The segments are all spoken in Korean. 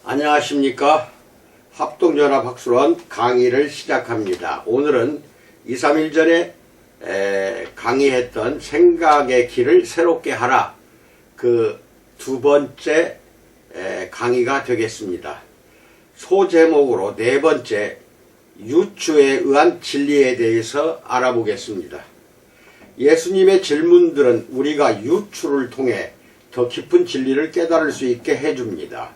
안녕하십니까. 합동연합 학술원 강의를 시작합니다. 오늘은 2, 3일 전에 강의했던 생각의 길을 새롭게 하라, 그 두 번째 강의가 되겠습니다. 소제목으로 네 번째, 유추에 의한 진리에 대해서 알아보겠습니다. 예수님의 질문들은 우리가 유추를 통해 더 깊은 진리를 깨달을 수 있게 해줍니다.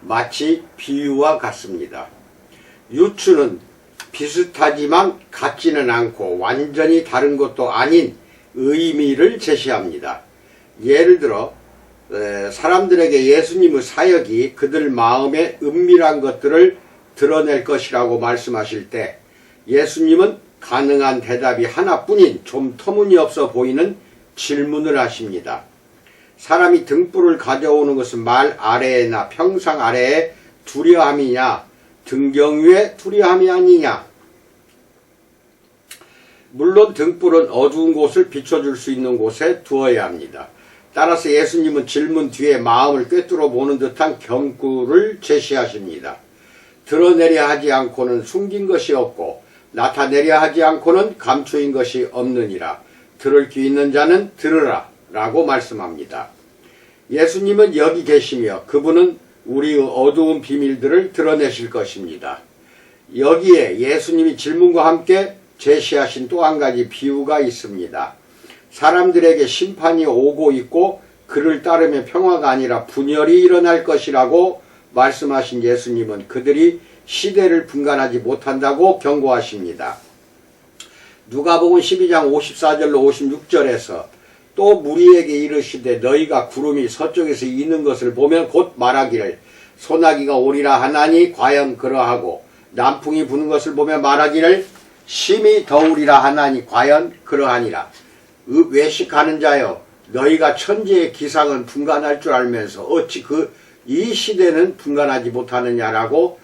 마치 비유와 같습니다. 유추는 비슷하지만 같지는 않고 완전히 다른 것도 아닌 의미를 제시합니다. 예를 들어 사람들에게 예수님의 사역이 그들 마음의 은밀한 것들을 드러낼 것이라고 말씀하실 때 예수님은 가능한 대답이 하나뿐인 좀 터무니없어 보이는 질문을 하십니다. 사람이 등불을 가져오는 것은 말 아래에나 평상 아래에 두려함이냐, 등경 위에 두려함이 아니냐. 물론 등불은 어두운 곳을 비춰줄 수 있는 곳에 두어야 합니다. 따라서 예수님은 질문 뒤에 마음을 꿰뚫어 보는 듯한 경구를 제시하십니다. 드러내려 하지 않고는 숨긴 것이 없고 나타내려 하지 않고는 감추인 것이 없느니라. 들을 귀 있는 자는 들으라 라고 말씀합니다. 예수님은 여기 계시며 그분은 우리의 어두운 비밀들을 드러내실 것입니다. 여기에 예수님이 질문과 함께 제시하신 또 한 가지 비유가 있습니다. 사람들에게 심판이 오고 있고 그를 따르며 평화가 아니라 분열이 일어날 것이라고 말씀하신 예수님은 그들이 시대를 분간하지 못한다고 경고하십니다. 누가복음 12장 54절로 56절에서 또 무리에게 이르시되 너희가 구름이 서쪽에서 이는 것을 보면 곧 말하기를 소나기가 오리라 하나니 과연 그러하고 남풍이 부는 것을 보면 말하기를 심히 더우리라 하나니 과연 그러하니라. 외식하는 자여 너희가 천지의 기상은 분간할 줄 알면서 어찌 이 시대는 분간하지 못하느냐라고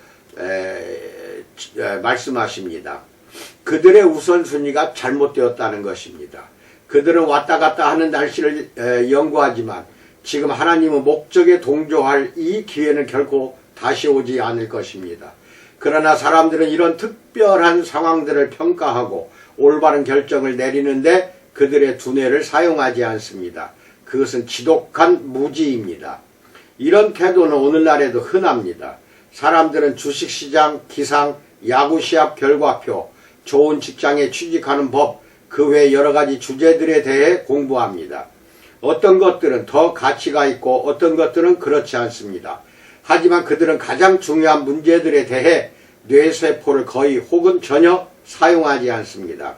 말씀하십니다. 그들의 우선순위가 잘못되었다는 것입니다. 그들은 왔다 갔다 하는 날씨를 연구하지만 지금 하나님의 목적에 동조할 이 기회는 결코 다시 오지 않을 것입니다. 그러나 사람들은 이런 특별한 상황들을 평가하고 올바른 결정을 내리는데 그들의 두뇌를 사용하지 않습니다. 그것은 지독한 무지입니다. 이런 태도는 오늘날에도 흔합니다. 사람들은 주식시장, 기상, 야구시합 결과표, 좋은 직장에 취직하는 법, 그 외 여러가지 주제들에 대해 공부합니다. 어떤 것들은 더 가치가 있고 어떤 것들은 그렇지 않습니다. 하지만 그들은 가장 중요한 문제들에 대해 뇌세포를 거의 혹은 전혀 사용하지 않습니다.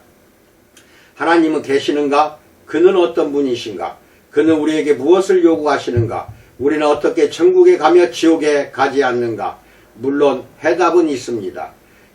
하나님은 계시는가? 그는 어떤 분이신가? 그는 우리에게 무엇을 요구하시는가? 우리는 어떻게 천국에 가며 지옥에 가지 않는가? 물론 해답은 있습니다.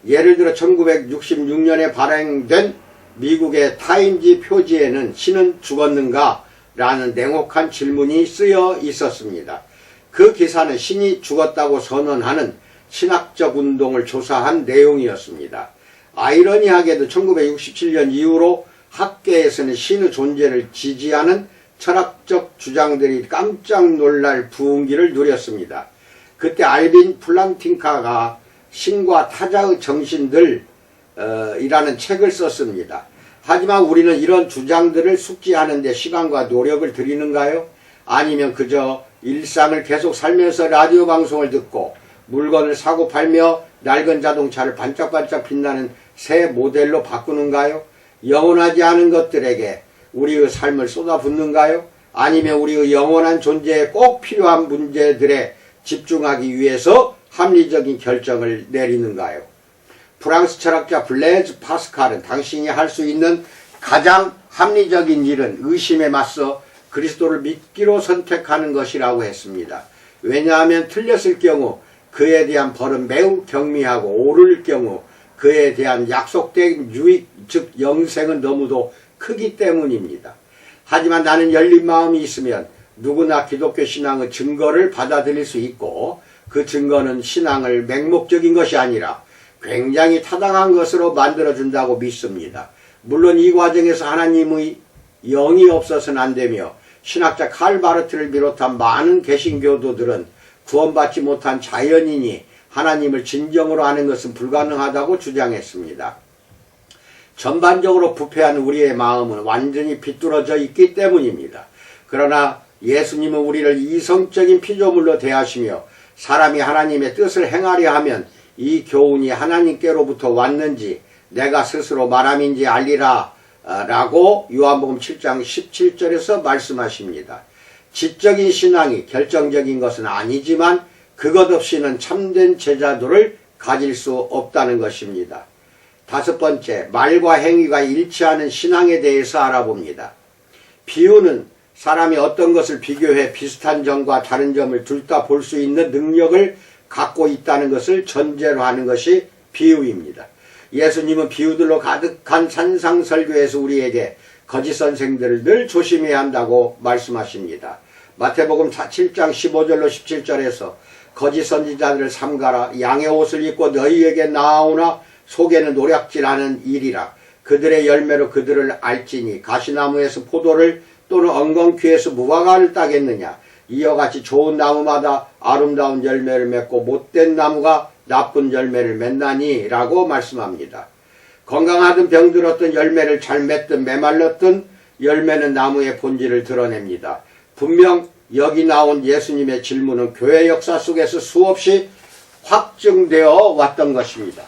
예를 들어 1966년에 발행된 미국의 타임지 표지에는 신은 죽었는가? 라는 냉혹한 질문이 쓰여 있었습니다. 그 기사는 신이 죽었다고 선언하는 신학적 운동을 조사한 내용이었습니다. 아이러니하게도 1967년 이후로 학계에서는 신의 존재를 지지하는 철학적 주장들이 깜짝 놀랄 부흥기를 누렸습니다. 그때 알빈 플란팅카가 신과 타자의 정신들 이라는 책을 썼습니다. 하지만 우리는 이런 주장들을 숙지하는 데 시간과 노력을 들이는가요? 아니면 그저 일상을 계속 살면서 라디오 방송을 듣고 물건을 사고 팔며 낡은 자동차를 반짝반짝 빛나는 새 모델로 바꾸는가요? 영원하지 않은 것들에게 우리의 삶을 쏟아붓는가요? 아니면 우리의 영원한 존재에 꼭 필요한 문제들에 집중하기 위해서 합리적인 결정을 내리는가요? 프랑스 철학자 블레즈 파스칼은 당신이 할 수 있는 가장 합리적인 일은 의심에 맞서 그리스도를 믿기로 선택하는 것이라고 했습니다. 왜냐하면 틀렸을 경우 그에 대한 벌은 매우 경미하고 옳을 경우 그에 대한 약속된 유익 즉 영생은 너무도 크기 때문입니다. 하지만 나는 열린 마음이 있으면 누구나 기독교 신앙의 증거를 받아들일 수 있고 그 증거는 신앙을 맹목적인 것이 아니라 굉장히 타당한 것으로 만들어준다고 믿습니다. 물론 이 과정에서 하나님의 영이 없어서는 안되며 신학자 칼 바르트를 비롯한 많은 개신교도들은 구원받지 못한 자연인이 하나님을 진정으로 아는 것은 불가능하다고 주장했습니다. 전반적으로 부패한 우리의 마음은 완전히 비뚤어져 있기 때문입니다. 그러나 예수님은 우리를 이성적인 피조물로 대하시며 사람이 하나님의 뜻을 행하려 하면 이 교훈이 하나님께로부터 왔는지 내가 스스로 말함인지 알리라 라고 요한복음 7장 17절에서 말씀하십니다. 지적인 신앙이 결정적인 것은 아니지만 그것 없이는 참된 제자도를 가질 수 없다는 것입니다. 다섯 번째, 말과 행위가 일치하는 신앙에 대해서 알아봅니다. 비유는 사람이 어떤 것을 비교해 비슷한 점과 다른 점을 둘 다 볼 수 있는 능력을 갖고 있다는 것을 전제로 하는 것이 비유입니다. 예수님은 비유들로 가득한 산상설교에서 우리에게 거짓 선생들을 늘 조심해야 한다고 말씀하십니다. 마태복음 7장 15절로 17절에서 거짓 선지자들을 삼가라. 양의 옷을 입고 너희에게 나아오나 속에는 노략질하는 일이라. 그들의 열매로 그들을 알지니 가시나무에서 포도를 또는 엉겅퀴에서 무화과를 따겠느냐. 이와 같이 좋은 나무마다 아름다운 열매를 맺고 못된 나무가 나쁜 열매를 맺나니 라고 말씀합니다. 건강하든 병들었든 열매를 잘 맺든 메말랐든 열매는 나무의 본질을 드러냅니다. 분명 여기 나온 예수님의 질문은 교회 역사 속에서 수없이 확증되어 왔던 것입니다.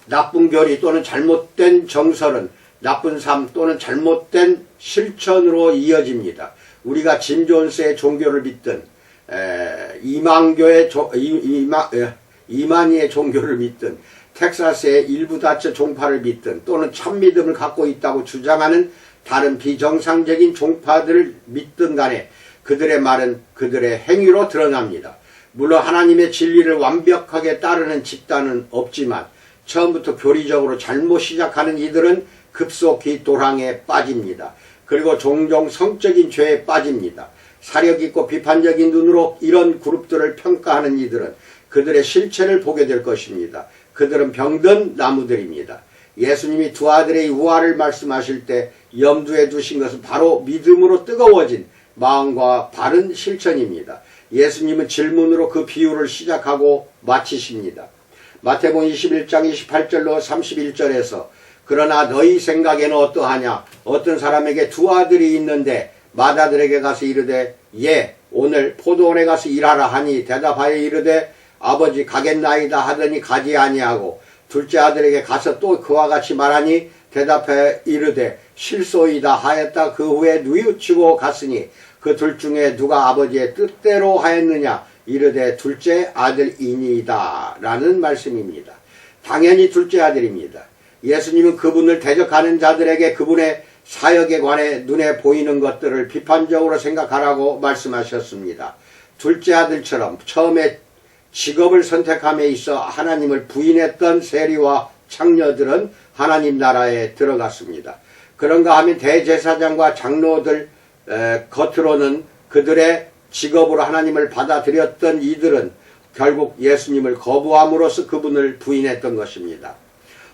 나쁜 교리 또는 잘못된 정설은 나쁜 삶 또는 잘못된 실천으로 이어집니다. 우리가 짐 존스의 종교를 믿든 이만희의 종교를 믿든 텍사스의 일부 다처 종파를 믿든 또는 참믿음을 갖고 있다고 주장하는 다른 비정상적인 종파들을 믿든 간에 그들의 말은 그들의 행위로 드러납니다. 물론 하나님의 진리를 완벽하게 따르는 집단은 없지만 처음부터 교리적으로 잘못 시작하는 이들은 급속히 도랑에 빠집니다. 그리고 종종 성적인 죄에 빠집니다. 사려깊고 비판적인 눈으로 이런 그룹들을 평가하는 이들은 그들의 실체를 보게 될 것입니다. 그들은 병든 나무들입니다. 예수님이 두 아들의 우화를 말씀하실 때 염두에 두신 것은 바로 믿음으로 뜨거워진 마음과 바른 실천입니다. 예수님은 질문으로 그 비유를 시작하고 마치십니다. 마태복음 21장 28절로 31절에서 그러나 너희 생각에는 어떠하냐? 어떤 사람에게 두 아들이 있는데 맏아들에게 가서 이르되 예 오늘 포도원에 가서 일하라 하니 대답하여 이르되 아버지 가겠나이다 하더니 가지 아니하고 둘째 아들에게 가서 또 그와 같이 말하니 대답하여 이르되 실소이다 하였다. 그 후에 뉘우치고 갔으니 그 둘 중에 누가 아버지의 뜻대로 하였느냐? 이르되 둘째 아들이니이다 라는 말씀입니다. 당연히 둘째 아들입니다. 예수님은 그분을 대적하는 자들에게 그분의 사역에 관해 눈에 보이는 것들을 비판적으로 생각하라고 말씀하셨습니다. 둘째 아들처럼 처음에 직업을 선택함에 있어 하나님을 부인했던 세리와 창녀들은 하나님 나라에 들어갔습니다. 그런가 하면 대제사장과 장로들 겉으로는 그들의 직업으로 하나님을 받아들였던 이들은 결국 예수님을 거부함으로써 그분을 부인했던 것입니다.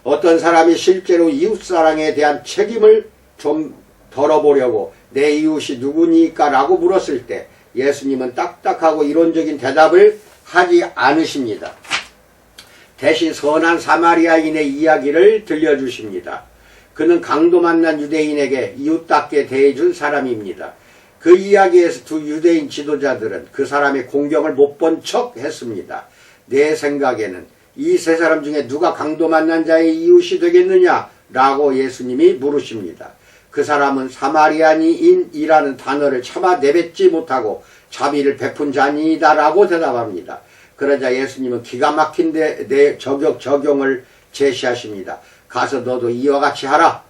어떤 사람이 실제로 이웃사랑에 대한 책임을 좀 덜어보려고 내 이웃이 누구니까 라고 물었을 때 예수님은 딱딱하고 이론적인 대답을 하지 않으십니다. 대신 선한 사마리아인의 이야기를 들려주십니다. 그는 강도 만난 유대인에게 이웃답게 대해준 사람입니다. 그 이야기에서 두 유대인 지도자들은 그 사람의 공경을 못 본 척 했습니다. 내 생각에는 이 세 사람 중에 누가 강도 만난 자의 이웃이 되겠느냐? 라고 예수님이 물으십니다. 그 사람은 사마리아인이라는 단어를 차마 내뱉지 못하고 자비를 베푼 자니이다 라고 대답합니다. 그러자 예수님은 기가 막힌 적용을 제시하십니다. 가서 너도 이와 같이 하라.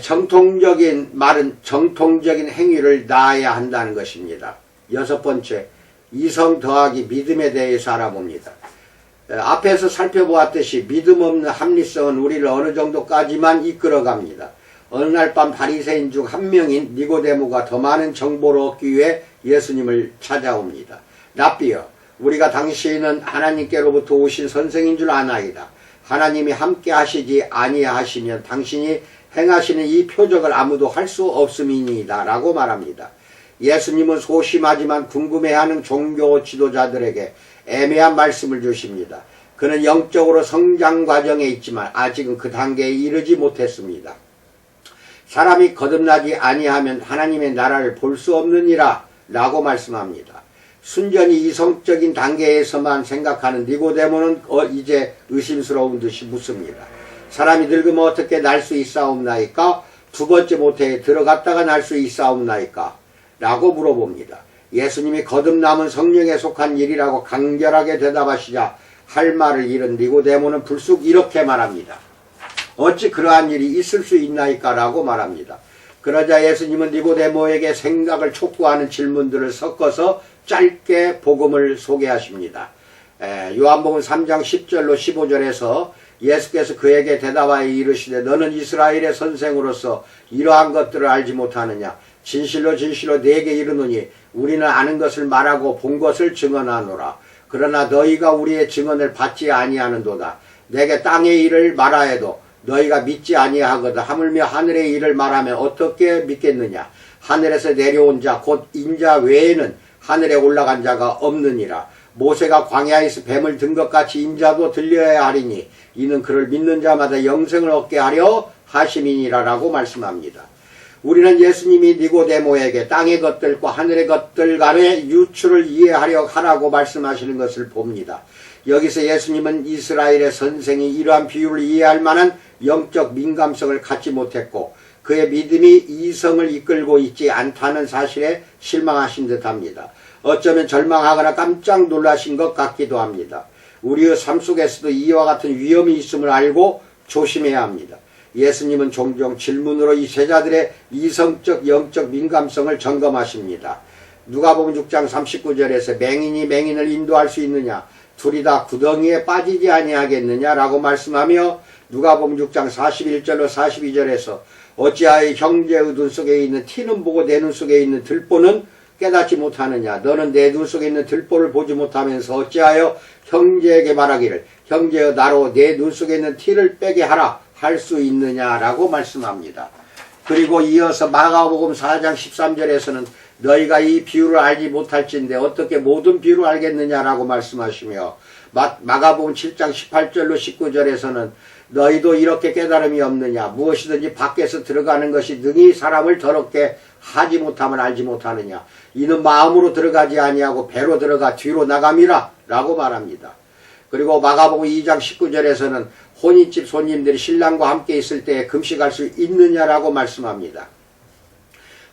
정통적인 말은 정통적인 행위를 낳아야 한다는 것입니다. 여섯 번째, 이성 더하기 믿음에 대해서 알아봅니다. 앞에서 살펴보았듯이 믿음 없는 합리성은 우리를 어느 정도까지만 이끌어갑니다. 어느 날 밤 바리새인 중 한 명인 니고데모가 더 많은 정보를 얻기 위해 예수님을 찾아옵니다. 랍비여, 우리가 당신은 하나님께로부터 오신 선생인 줄 아나이다. 하나님이 함께 하시지 아니하시면 당신이 행하시는 이 표적을 아무도 할 수 없음이니이다 라고 말합니다. 예수님은 소심하지만 궁금해하는 종교 지도자들에게 애매한 말씀을 주십니다. 그는 영적으로 성장 과정에 있지만 아직은 그 단계에 이르지 못했습니다. 사람이 거듭나지 아니하면 하나님의 나라를 볼 수 없느니라 라고 말씀합니다. 순전히 이성적인 단계에서만 생각하는 니고데모는 이제 의심스러운 듯이 묻습니다. 사람이 늙으면 어떻게 날 수 있사옵나이까? 두 번째 모태에 들어갔다가 날 수 있사옵나이까? 라고 물어봅니다. 예수님이 거듭남은 성령에 속한 일이라고 간결하게 대답하시자 할 말을 잃은 니고데모는 불쑥 이렇게 말합니다. 어찌 그러한 일이 있을 수 있나이까? 라고 말합니다. 그러자 예수님은 니고데모에게 생각을 촉구하는 질문들을 섞어서 짧게 복음을 소개하십니다. 요한복음 3장 10절로 15절에서 예수께서 그에게 대답하여 이르시되 너는 이스라엘의 선생으로서 이러한 것들을 알지 못하느냐? 진실로 진실로 네게 이르노니 우리는 아는 것을 말하고 본 것을 증언하노라. 그러나 너희가 우리의 증언을 받지 아니하는도다. 내게 땅의 일을 말하여도 너희가 믿지 아니하거든. 하물며 하늘의 일을 말하면 어떻게 믿겠느냐? 하늘에서 내려온 자 곧 인자 외에는 하늘에 올라간 자가 없느니라. 모세가 광야에서 뱀을 든 것 같이 인자도 들려야 하리니 이는 그를 믿는 자마다 영생을 얻게 하려 하심이니라 라고 말씀합니다. 우리는 예수님이 니고데모에게 땅의 것들과 하늘의 것들 간의 유추를 이해하려 하라고 말씀하시는 것을 봅니다. 여기서 예수님은 이스라엘의 선생이 이러한 비유를 이해할 만한 영적 민감성을 갖지 못했고 그의 믿음이 이성을 이끌고 있지 않다는 사실에 실망하신 듯합니다. 어쩌면 절망하거나 깜짝 놀라신 것 같기도 합니다. 우리의 삶 속에서도 이와 같은 위험이 있음을 알고 조심해야 합니다. 예수님은 종종 질문으로 이 제자들의 이성적 영적 민감성을 점검하십니다. 누가복음 6장 39절에서 맹인이 맹인을 인도할 수 있느냐? 둘이 다 구덩이에 빠지지 아니하겠느냐? 라고 말씀하며 누가복음 6장 41절로 42절에서 어찌하여 형제의 눈 속에 있는 티는 보고 내 눈 속에 있는 들보는 깨닫지 못하느냐? 너는 내 눈 속에 있는 들보를 보지 못하면서 어찌하여 형제에게 말하기를 형제여 나로 내 눈 속에 있는 티를 빼게 하라 할 수 있느냐라고 말씀합니다. 그리고 이어서 마가복음 4장 13절에서는 너희가 이 비유를 알지 못할진데 어떻게 모든 비유를 알겠느냐라고 말씀하시며 마가복음 7장 18절로 19절에서는 너희도 이렇게 깨달음이 없느냐? 무엇이든지 밖에서 들어가는 것이 능히 사람을 더럽게 하지 못하면 알지 못하느냐? 이는 마음으로 들어가지 아니하고 배로 들어가 뒤로 나감이라 라고 말합니다. 그리고 마가복음 2장 19절에서는 혼인집 손님들이 신랑과 함께 있을 때 금식할 수 있느냐라고 말씀합니다.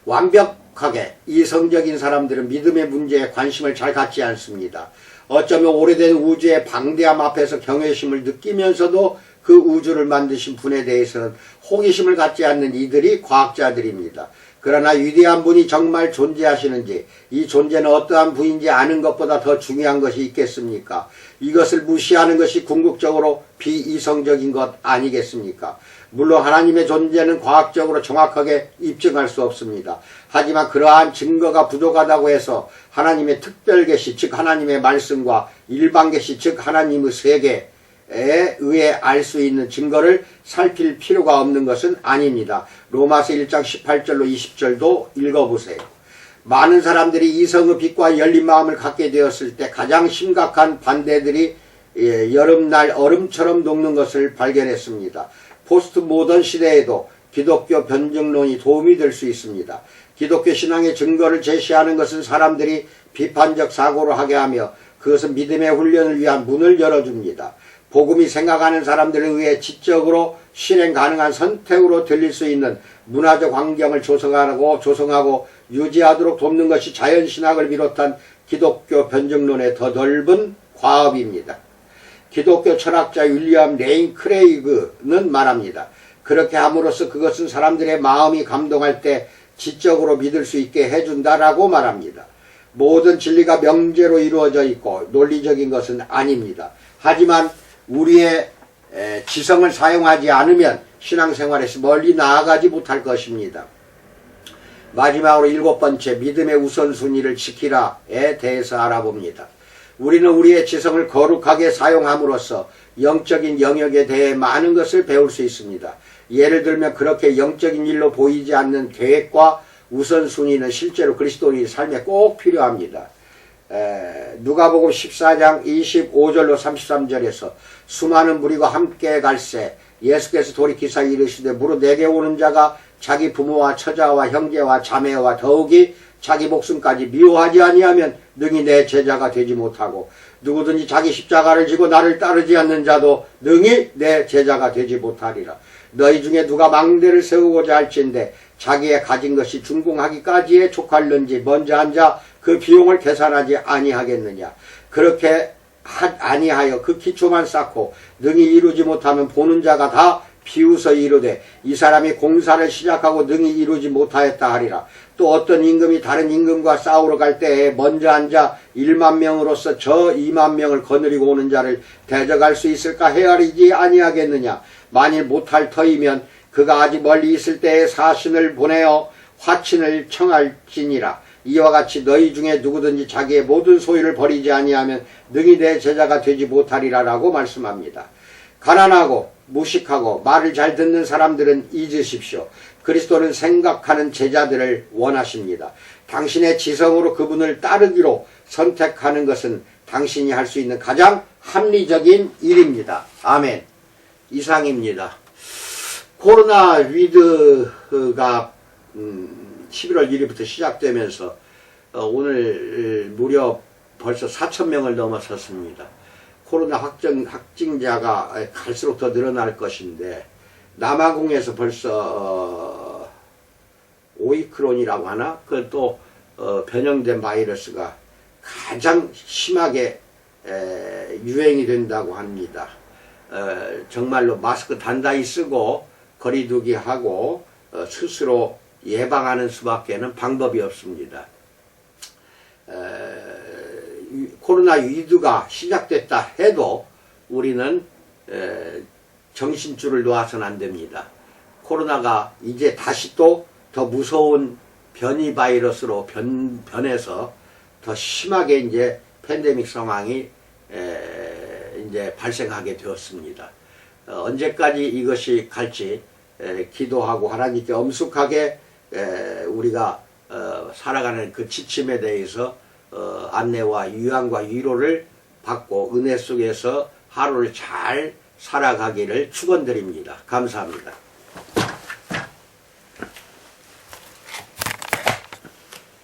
완벽하게 이성적인 사람들은 믿음의 문제에 관심을 잘 갖지 않습니다. 어쩌면 오래된 우주의 방대함 앞에서 경외심을 느끼면서도 그 우주를 만드신 분에 대해서는 호기심을 갖지 않는 이들이 과학자들입니다. 그러나 위대한 분이 정말 존재하시는지 이 존재는 어떠한 분인지 아는 것보다 더 중요한 것이 있겠습니까? 이것을 무시하는 것이 궁극적으로 비이성적인 것 아니겠습니까? 물론 하나님의 존재는 과학적으로 정확하게 입증할 수 없습니다. 하지만 그러한 증거가 부족하다고 해서 하나님의 특별 계시 즉 하나님의 말씀과 일반 계시 즉 하나님의 세계 에 의해 알 수 있는 증거를 살필 필요가 없는 것은 아닙니다. 로마서 1장 18절로 20절도 읽어보세요. 많은 사람들이 이성의 빛과 열린 마음을 갖게 되었을 때 가장 심각한 반대들이 여름날 얼음처럼 녹는 것을 발견했습니다. 포스트 모던 시대에도 기독교 변증론이 도움이 될 수 있습니다. 기독교 신앙의 증거를 제시하는 것은 사람들이 비판적 사고를 하게 하며 그것은 믿음의 훈련을 위한 문을 열어줍니다. 복음이 생각하는 사람들에 의해 지적으로 실행 가능한 선택으로 들릴 수 있는 문화적 환경을 조성하고 유지하도록 돕는 것이 자연신학을 비롯한 기독교 변증론의 더 넓은 과업입니다. 기독교 철학자 윌리엄 레인 크레이그는 말합니다. 그렇게 함으로써 그것은 사람들의 마음이 감동할 때 지적으로 믿을 수 있게 해준다라고 말합니다. 모든 진리가 명제로 이루어져 있고 논리적인 것은 아닙니다. 하지만 우리의 지성을 사용하지 않으면 신앙생활에서 멀리 나아가지 못할 것입니다. 마지막으로 7번째 믿음의 우선순위를 지키라에 대해서 알아봅니다. 우리는 우리의 지성을 거룩하게 사용함으로써 영적인 영역에 대해 많은 것을 배울 수 있습니다. 예를 들면 그렇게 영적인 일로 보이지 않는 계획과 우선순위는 실제로 그리스도인의 삶에 꼭 필요합니다. 누가복음 14장 25절로 33절에서 수많은 무리가 함께 갈새 예수께서 돌이키사 이르시되 무릇 내게 오는 자가 자기 부모와 처자와 형제와 자매와 더욱이 자기 목숨까지 미워하지 아니하면 능히 내 제자가 되지 못하고 누구든지 자기 십자가를 지고 나를 따르지 않는 자도 능히 내 제자가 되지 못하리라. 너희 중에 누가 망대를 세우고자 할진대 자기의 가진 것이 준공하기까지에 족할는지 먼저 앉아 그 비용을 계산하지 아니하겠느냐. 그렇게 아니하여 그 기초만 쌓고 능히 이루지 못하면 보는 자가 다 비웃어 이르되 이 사람이 공사를 시작하고 능히 이루지 못하였다 하리라. 또 어떤 임금이 다른 임금과 싸우러 갈 때에 먼저 앉아 1만 명으로서 저 2만 명을 거느리고 오는 자를 대적할 수 있을까 헤아리지 아니하겠느냐. 만일 못할 터이면 그가 아직 멀리 있을 때에 사신을 보내어 화친을 청할지니라. 이와 같이 너희 중에 누구든지 자기의 모든 소유를 버리지 아니하면 능히 내 제자가 되지 못하리라 라고 말씀합니다. 가난하고 무식하고 말을 잘 듣는 사람들은 잊으십시오. 그리스도는 생각하는 제자들을 원하십니다. 당신의 지성으로 그분을 따르기로 선택하는 것은 당신이 할 수 있는 가장 합리적인 일입니다. 아멘. 이상입니다. 코로나 위드가 11월 1일부터 시작되면서 오늘 무려 벌써 4,000명을 넘어섰습니다. 코로나 확진자가 갈수록 더 늘어날 것인데 남아공에서 벌써 오이크론이라고 하나? 그 또 변형된 바이러스가 가장 심하게 유행이 된다고 합니다. 정말로 마스크 단단히 쓰고 거리두기 하고 스스로 예방하는 수밖에는 방법이 없습니다. 코로나 위드가 시작됐다 해도 우리는 정신줄을 놓아서는 안 됩니다. 코로나가 이제 다시 또 더 무서운 변이 바이러스로 변해서 더 심하게 이제 팬데믹 상황이 이제 발생하게 되었습니다. 언제까지 이것이 갈지 기도하고 하나님께 엄숙하게 우리가 살아가는 그 지침에 대해서 안내와 유안과 위로를 받고 은혜 속에서 하루를 잘 살아가기를 축원드립니다. 감사합니다.